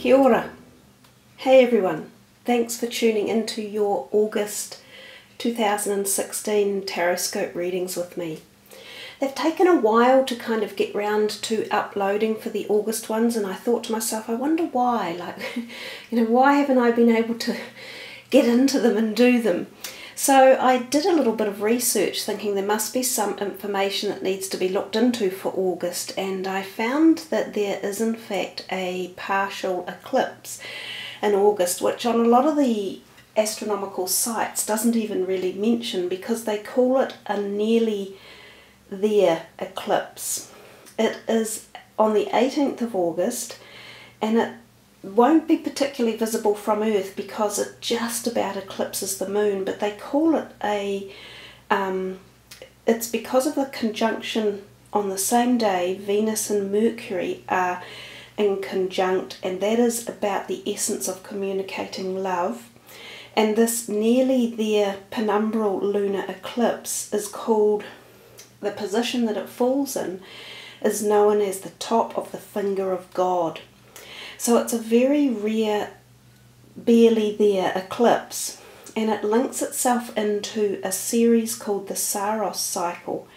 Kia ora. Hey everyone, thanks for tuning into your August 2016 Taroscope readings with me. They've taken a while to kind of get round to uploading for the August ones, and I thought to myself, I wonder why, why haven't I been able to get into them and do them? So I did a little bit of research thinking there must be some information that needs to be looked into for August, and I found that there is in fact a partial eclipse in August, which on a lot of the astronomical sites doesn't even really mention because they call it a nearly there eclipse. It is on the 18th of August and it won't be particularly visible from Earth because it just about eclipses the moon, but they call it it's because of the conjunction on the same day. Venus and Mercury are in conjunct, and that is about the essence of communicating love. And this nearly there penumbral lunar eclipse is called, the position that it falls in is known as the top of the finger of God. So it's a very rare, barely there eclipse, and it links itself into a series called the Saros cycle.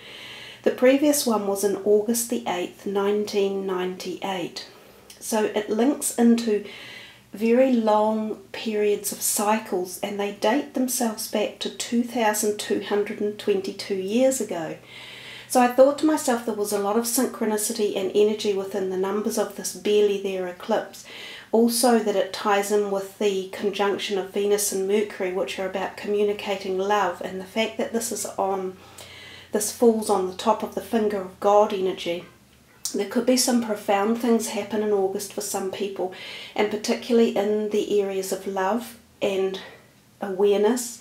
The previous one was on August the 8th, 1998. So it links into very long periods of cycles, and they date themselves back to 2,222 years ago. So I thought to myself there was a lot of synchronicity and energy within the numbers of this barely there eclipse. Also that it ties in with the conjunction of Venus and Mercury, which are about communicating love, and the fact that this falls on the top of the finger of God energy. There could be some profound things happen in August for some people, and particularly in the areas of love and awareness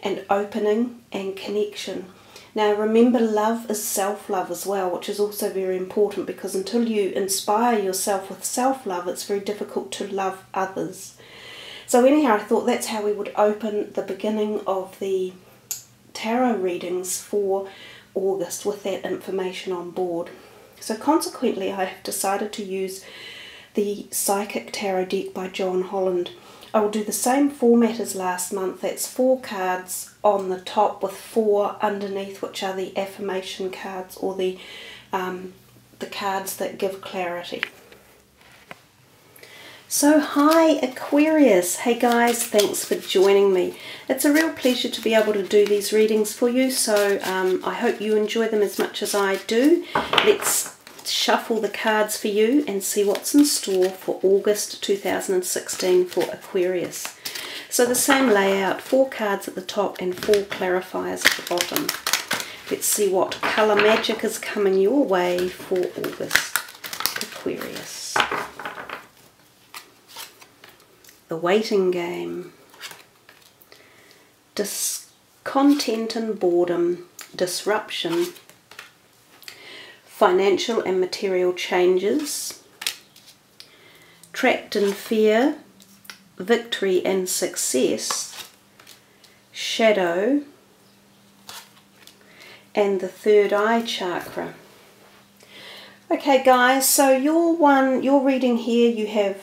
and opening and connection. Now remember, love is self-love as well, which is also very important, because until you inspire yourself with self-love, it's very difficult to love others. So anyhow, I thought that's how we would open the beginning of the tarot readings for August, with that information on board. So consequently, I have decided to use the Psychic Tarot deck by John Holland. I will do the same format as last month. That's 4 cards on the top with 4 underneath, which are the affirmation cards, or the cards that give clarity. So hi Aquarius, hey guys, thanks for joining me. It's a real pleasure to be able to do these readings for you, so I hope you enjoy them as much as I do. Let's shuffle the cards for you and see what's in store for August 2016 for Aquarius. So the same layout, 4 cards at the top and 4 clarifiers at the bottom. Let's see what colour magic is coming your way for August, Aquarius. The waiting game. Discontent and boredom. Disruption. Financial and material changes. Trapped in fear. Victory and success. Shadow. And the third eye chakra. Okay guys, so your reading here, you have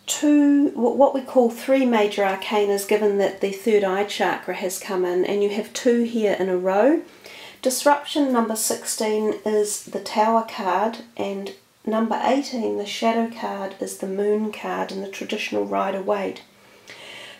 2, what we call 3 major arcanas, given that the third eye chakra has come in, and you have 2 here in a row. Disruption number 16 is the Tower card, and number 18, the Shadow card, is the Moon card in the traditional Rider-Waite.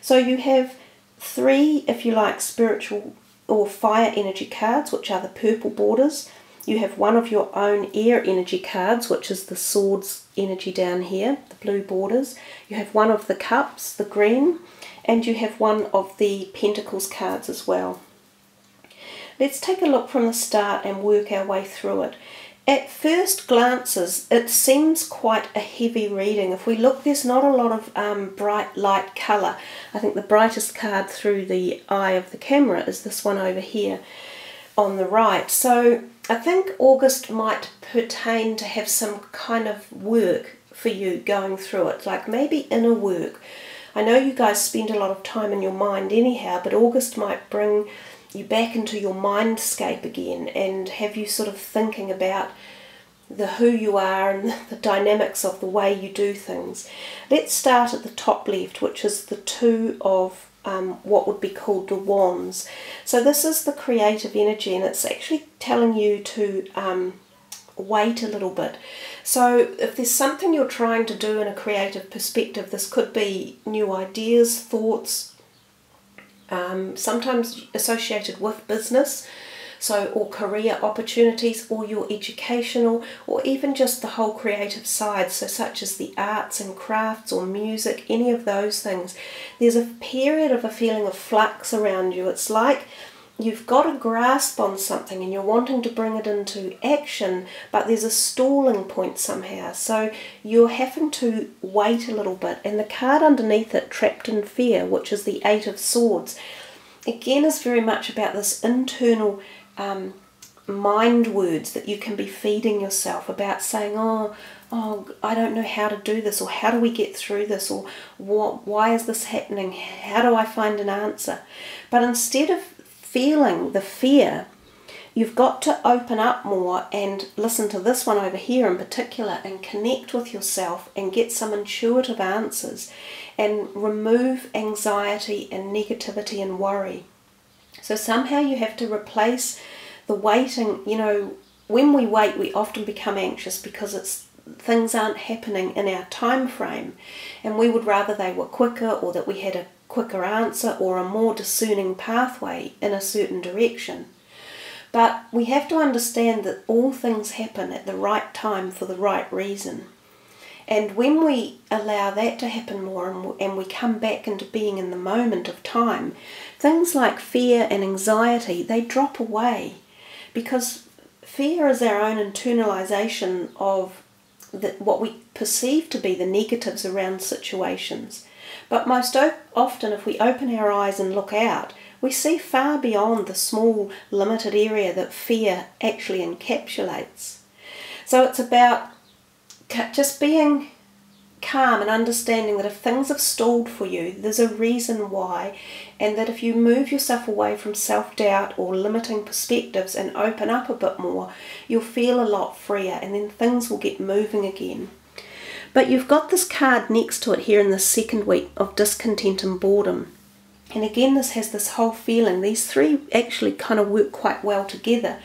So you have 3, if you like, spiritual or fire energy cards, which are the purple borders. You have 1 of your own air energy cards, which is the Swords energy down here, the blue borders. You have 1 of the Cups, the green, and you have 1 of the Pentacles cards as well. Let's take a look from the start and work our way through it. At first glances, it seems quite a heavy reading. If we look, there's not a lot of bright light colour. I think the brightest card through the eye of the camera is this one over here on the right. So I think August might pertain to have some kind of work for you going through it, like maybe inner work. I know you guys spend a lot of time in your mind anyhow, but August might bring you back into your mindscape again and have you sort of thinking about who you are and the dynamics of the way you do things. Let's start at the top left, which is the two of what would be called the wands. So this is the creative energy, and it's actually telling you to wait a little bit. So if there's something you're trying to do in a creative perspective, this could be new ideas, thoughts, sometimes associated with business, or career opportunities, or your educational, or even just the whole creative side, so such as the arts and crafts or music, any of those things. There's a period of a feeling of flux around you. It's like you've got a grasp on something and you're wanting to bring it into action, but there's a stalling point somehow. So you're having to wait a little bit. And the card underneath it, Trapped in Fear, which is the Eight of Swords, again is very much about this internal mind words that you can be feeding yourself about, saying, oh, I don't know how to do this, or how do we get through this, or why is this happening, how do I find an answer? But instead of feeling the fear, you've got to open up more and listen to this one over here in particular, and connect with yourself and get some intuitive answers and remove anxiety and negativity and worry. So somehow you have to replace the waiting. You know, when we wait, we often become anxious because things aren't happening in our time frame, and we would rather they were quicker, or that we had a quicker answer or a more discerning pathway in a certain direction. But we have to understand that all things happen at the right time for the right reason. And when we allow that to happen more, and we come back into being in the moment of time, things like fear and anxiety, they drop away, because fear is our own internalization of what we perceive to be the negatives around situations. But most often, if we open our eyes and look out, we see far beyond the small, limited area that fear actually encapsulates. So it's about just being calm and understanding that if things have stalled for you, there's a reason why, and that if you move yourself away from self-doubt or limiting perspectives and open up a bit more, you'll feel a lot freer, and then things will get moving again. But you've got this card next to it here in the second week of discontent and boredom. And again, this has this whole feeling. These three actually kind of work quite well together,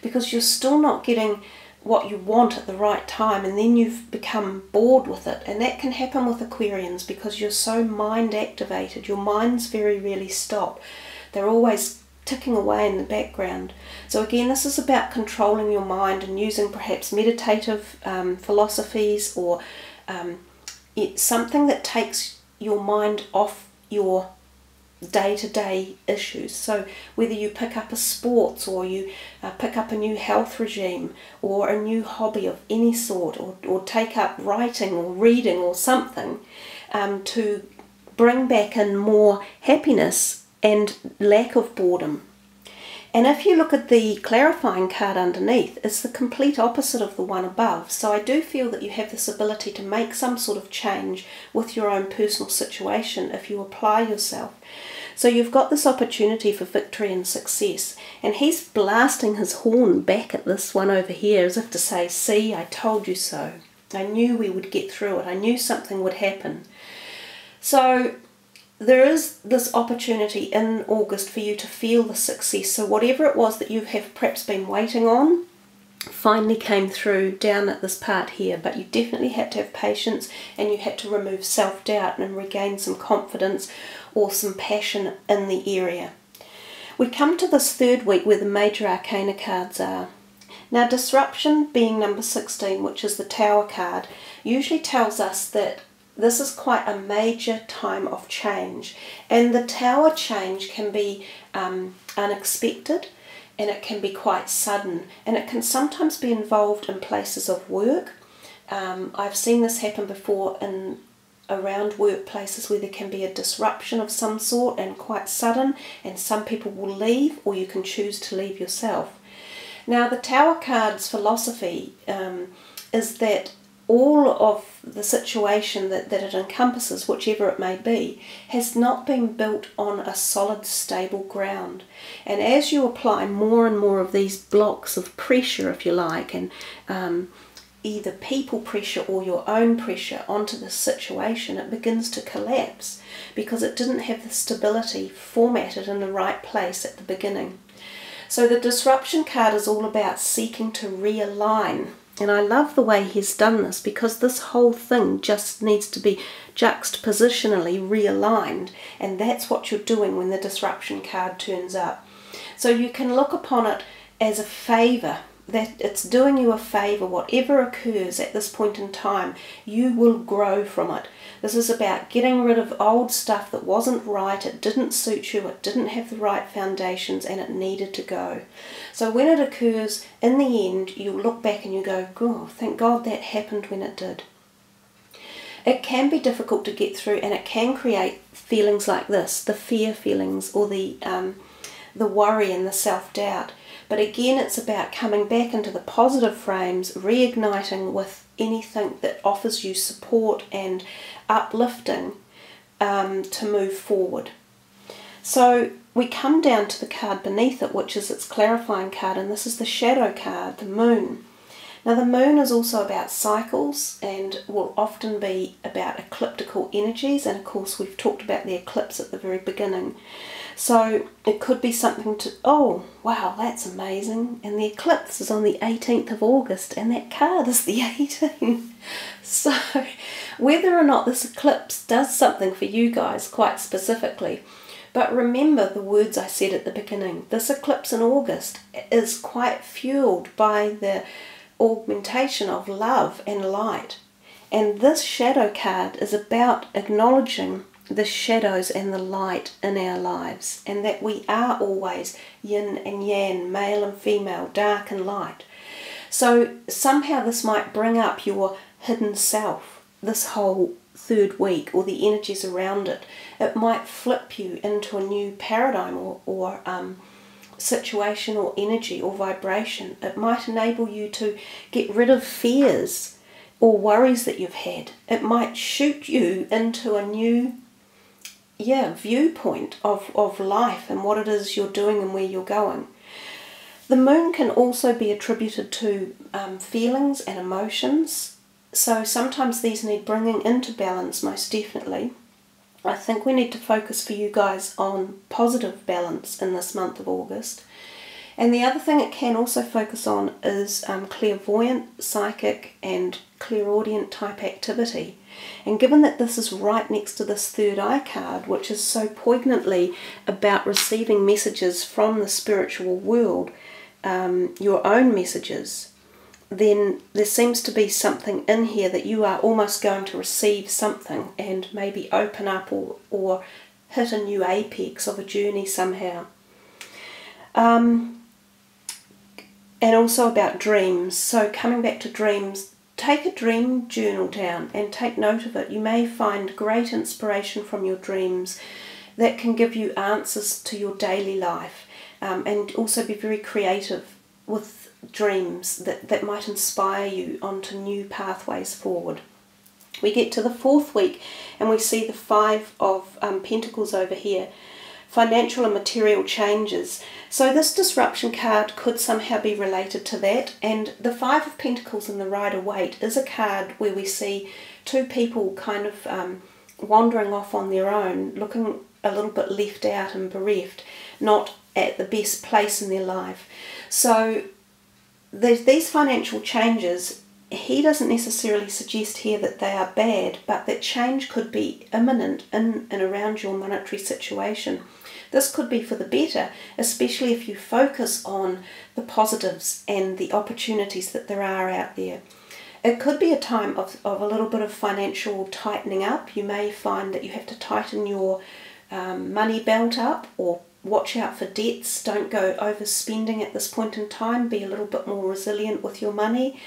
because you're still not getting what you want at the right time, and then you've become bored with it. And that can happen with Aquarians because you're so mind activated. Your minds very rarely stop. They're always ticking away in the background. So again, this is about controlling your mind and using perhaps meditative philosophies, or something that takes your mind off your day-to-day issues. So whether you pick up a sports, or you pick up a new health regime, or a new hobby of any sort, or take up writing or reading or something, to bring back in more happiness and lack of boredom. And if you look at the clarifying card underneath, it's the complete opposite of the one above. So I do feel that you have this ability to make some sort of change with your own personal situation if you apply yourself. So you've got this opportunity for victory and success. And he's blasting his horn back at this one over here, as if to say, see, I told you so. I knew we would get through it. I knew something would happen. So there is this opportunity in August for you to feel the success. So whatever it was that you have perhaps been waiting on finally came through down at this part here, but you definitely had to have patience, and you had to remove self-doubt and regain some confidence or some passion in the area. We come to this third week where the major arcana cards are. Now, disruption, being number 16, which is the Tower card, usually tells us that this is quite a major time of change, and the Tower change can be unexpected, and it can be quite sudden, and it can sometimes be involved in places of work. I've seen this happen before around workplaces where there can be a disruption of some sort, and quite sudden, and some people will leave, or you can choose to leave yourself. Now, the Tower card's philosophy is that all of the situation that it encompasses, whichever it may be, has not been built on a solid, stable ground. And as you apply more and more of these blocks of pressure, if you like, and either people pressure or your own pressure onto the situation, it begins to collapse because it didn't have the stability formatted in the right place at the beginning. So the disruption card is all about seeking to realign. And I love the way he's done this, because this whole thing just needs to be juxtapositionally realigned. And that's what you're doing when the disruption card turns up. So you can look upon it as a favour, that it's doing you a favour. Whatever occurs at this point in time, you will grow from it. This is about getting rid of old stuff that wasn't right, it didn't suit you, it didn't have the right foundations, and it needed to go. So when it occurs, in the end, you look back and you go, oh, thank God that happened when it did. It can be difficult to get through, and it can create feelings like this, the fear feelings, or the worry and the self-doubt. But again, it's about coming back into the positive frames, reigniting with anything that offers you support and uplifting to move forward. So we come down to the card beneath it, which is its clarifying card, and this is the shadow card, the moon. Now the moon is also about cycles and will often be about ecliptical energies, and of course we've talked about the eclipse at the very beginning. So it could be something to, oh wow, that's amazing, and the eclipse is on the 18th of August and that card is the 18th. So whether or not this eclipse does something for you guys quite specifically, but remember the words I said at the beginning, this eclipse in August is quite fueled by the augmentation of love and light. And this shadow card is about acknowledging the shadows and the light in our lives, and that we are always yin and yang, male and female, dark and light. So somehow this might bring up your hidden self this whole third week, or the energies around it. It might flip you into a new paradigm or situation or energy or vibration. It might enable you to get rid of fears or worries that you've had. It might shoot you into a new viewpoint of life and what it is you're doing and where you're going. The moon can also be attributed to feelings and emotions, so sometimes these need bringing into balance, most definitely. I think we need to focus for you guys on positive balance in this month of August. And the other thing it can also focus on is clairvoyant, psychic and clairaudient type activity. And given that this is right next to this third eye card, which is so poignantly about receiving messages from the spiritual world, your own messages, then there seems to be something in here that you are almost going to receive something and maybe open up or hit a new apex of a journey somehow. And also about dreams. So coming back to dreams, take a dream journal down and take note of it. You may find great inspiration from your dreams that can give you answers to your daily life, and also be very creative with dreams that might inspire you onto new pathways forward. We get to the fourth week and we see the Five of Pentacles over here. Financial and material changes. So this disruption card could somehow be related to that, and the Five of Pentacles in the Rider-Waite is a card where we see two people kind of wandering off on their own, looking a little bit left out and bereft, not at the best place in their life. So these financial changes, he doesn't necessarily suggest here that they are bad, but that change could be imminent in and around your monetary situation. This could be for the better, especially if you focus on the positives and the opportunities that there are out there. It could be a time of a little bit of financial tightening up. You may find that you have to tighten your money belt up, or watch out for debts. Don't go overspending at this point in time. Be a little bit more resilient with your money.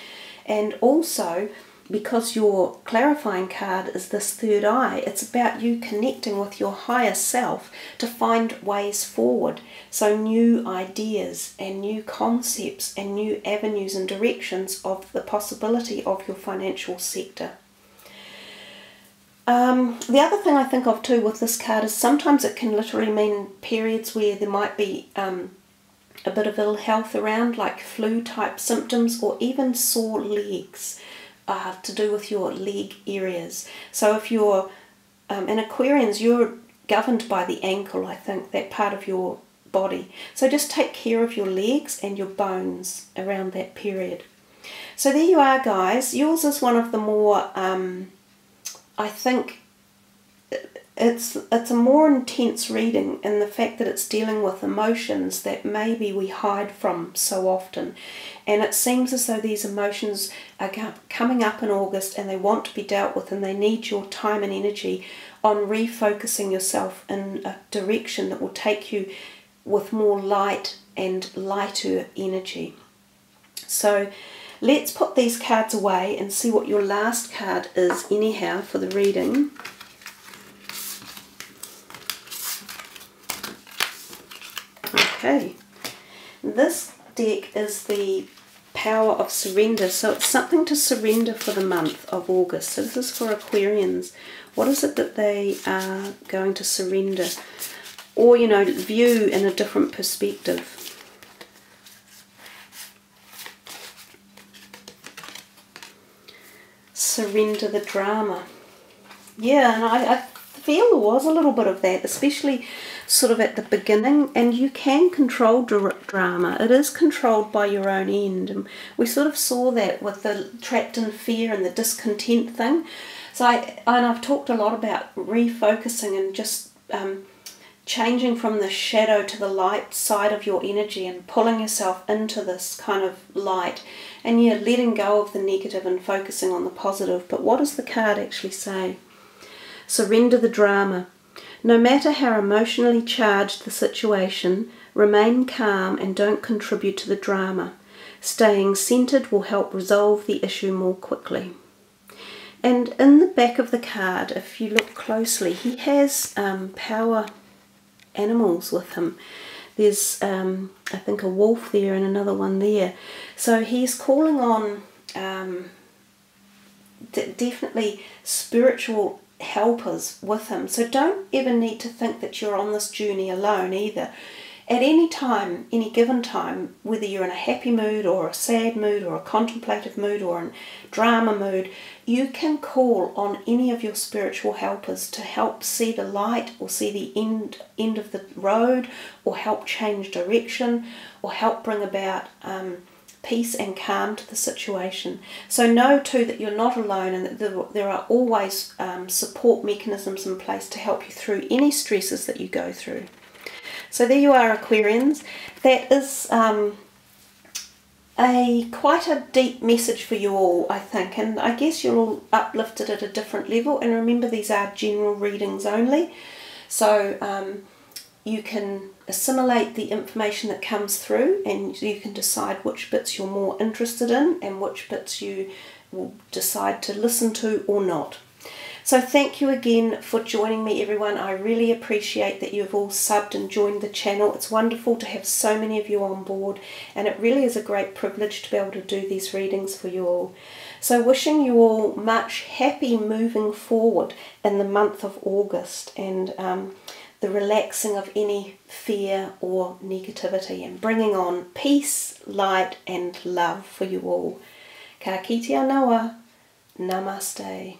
And also, because your clarifying card is this third eye, it's about you connecting with your higher self to find ways forward. So new ideas and new concepts and new avenues and directions of the possibility of your financial sector. The other thing I think of too with this card is sometimes it can literally mean periods where there might be a bit of ill health around, like flu type symptoms, or even sore legs, to do with your leg areas. So if you're in Aquarians, you're governed by the ankle, I think, that part of your body. So just take care of your legs and your bones around that period. So there you are, guys. Yours is one of the more, I think, it's a more intense reading in the fact that it's dealing with emotions that maybe we hide from so often. And it seems as though these emotions are coming up in August and they want to be dealt with, and they need your time and energy on refocusing yourself in a direction that will take you with more light and lighter energy. So let's put these cards away and see what your last card is anyhow for the reading. Okay, this deck is the Power of Surrender, so it's something to surrender for the month of August. So this is for Aquarians. What is it that they are going to surrender, or, you know, view in a different perspective? Surrender the drama. Yeah, and I feel there was a little bit of that, especially sort of at the beginning, and you can control drama. It is controlled by your own end, and we sort of saw that with the trapped in fear and the discontent thing. So I've talked a lot about refocusing and just changing from the shadow to the light side of your energy and pulling yourself into this kind of light, and yeah, letting go of the negative and focusing on the positive. But what does the card actually say? Surrender the drama. No matter how emotionally charged the situation, remain calm and don't contribute to the drama. Staying centered will help resolve the issue more quickly. And in the back of the card, if you look closely, he has power animals with him. There's, I think, a wolf there and another one there. So he's calling on definitely spiritual helpers with him. So don't ever need to think that you're on this journey alone either. At any time, any given time, whether you're in a happy mood or a sad mood or a contemplative mood or a drama mood, you can call on any of your spiritual helpers to help see the light or see the end of the road, or help change direction, or help bring about peace and calm to the situation. So know too that you're not alone, and that there are always support mechanisms in place to help you through any stresses that you go through. So there you are, Aquarians. That is quite a deep message for you all, I think, and I guess you're all uplifted at a different level. And remember, these are general readings only, so you can assimilate the information that comes through, and you can decide which bits you're more interested in and which bits you will decide to listen to or not. So thank you again for joining me, everyone. I really appreciate that you've all subbed and joined the channel. It's wonderful to have so many of you on board, and it really is a great privilege to be able to do these readings for you all. So wishing you all much happy moving forward in the month of August, and the relaxing of any fear or negativity, and bringing on peace, light and love for you all. Ka kite Anoa. Namaste.